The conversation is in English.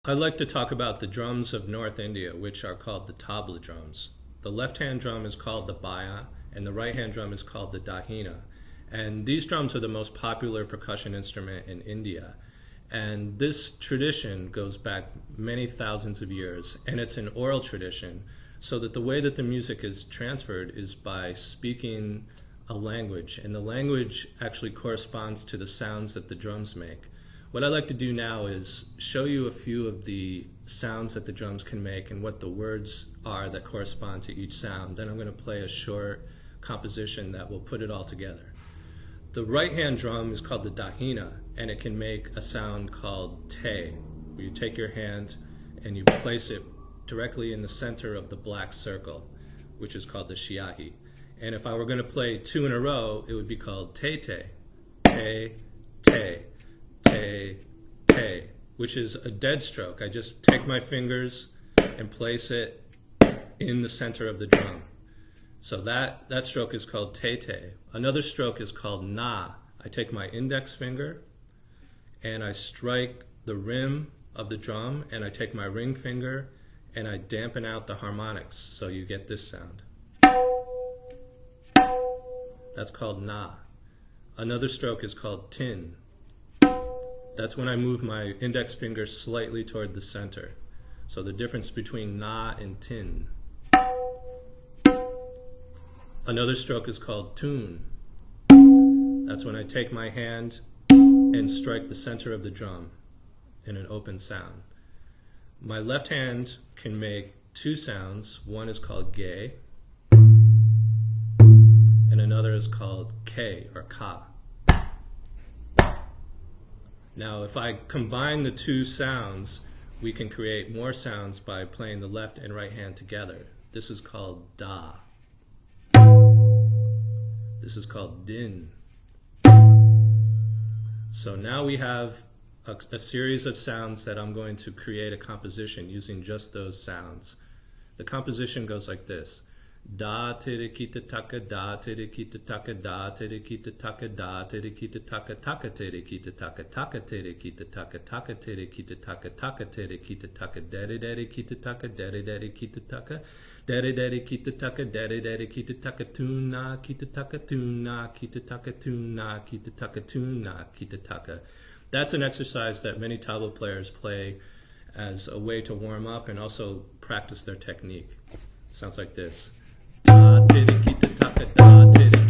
I'd like to talk about the drums of North India, which are called the Tabla drums. The left-hand drum is called the Baya, and the right-hand drum is called the Dahina. And these drums are the most popular percussion instrument in India. And this tradition goes back many thousands of years, and it's an oral tradition, so that the way that the music is transferred is by speaking a language, and the language actually corresponds to the sounds that the drums make. What I'd like to do now is show you a few of the sounds that the drums can make and what the words are that correspond to each sound. Then I'm going to play a short composition that will put it all together. The right-hand drum is called the Dahina, and it can make a sound called te, where you take your hand and you place it directly in the center of the black circle, which is called the shiahi. And if I were going to play two in a row, it would be called te-te, te, te, te, te, which is a dead stroke. I just take my fingers and place it in the center of the drum. So that stroke is called te-te. Another stroke is called na. I take my index finger and I strike the rim of the drum, and I take my ring finger and I dampen out the harmonics, so you get this sound. That's called na. Another stroke is called tin. That's when I move my index finger slightly toward the center. So the difference between na and tin. Another stroke is called tune. That's when I take my hand and strike the center of the drum in an open sound. My left hand can make two sounds. One is called ge, and another is called ke, or ka. Now, if I combine the two sounds, we can create more sounds by playing the left and right hand together. This is called da. This is called din. So now we have a series of sounds that I'm going to create a composition using just those sounds. The composition goes like this. Da tere kita taka, da tere kita taka, da tere kita taka, da tere kita taka, taka tere kita taka, taka tere kita taka, taka tere kita taka, taka tere kita taka, dere dere kita taka, dere dere kita taka, dere dere kita taka, dere dere kita taka, tuna kita taka, tuna kita taka, tuna kita taka, tuna kita taka. That's an exercise that many tabla players play as a way to warm up and also practice their technique. It sounds like this. Da tere kita taka, da tere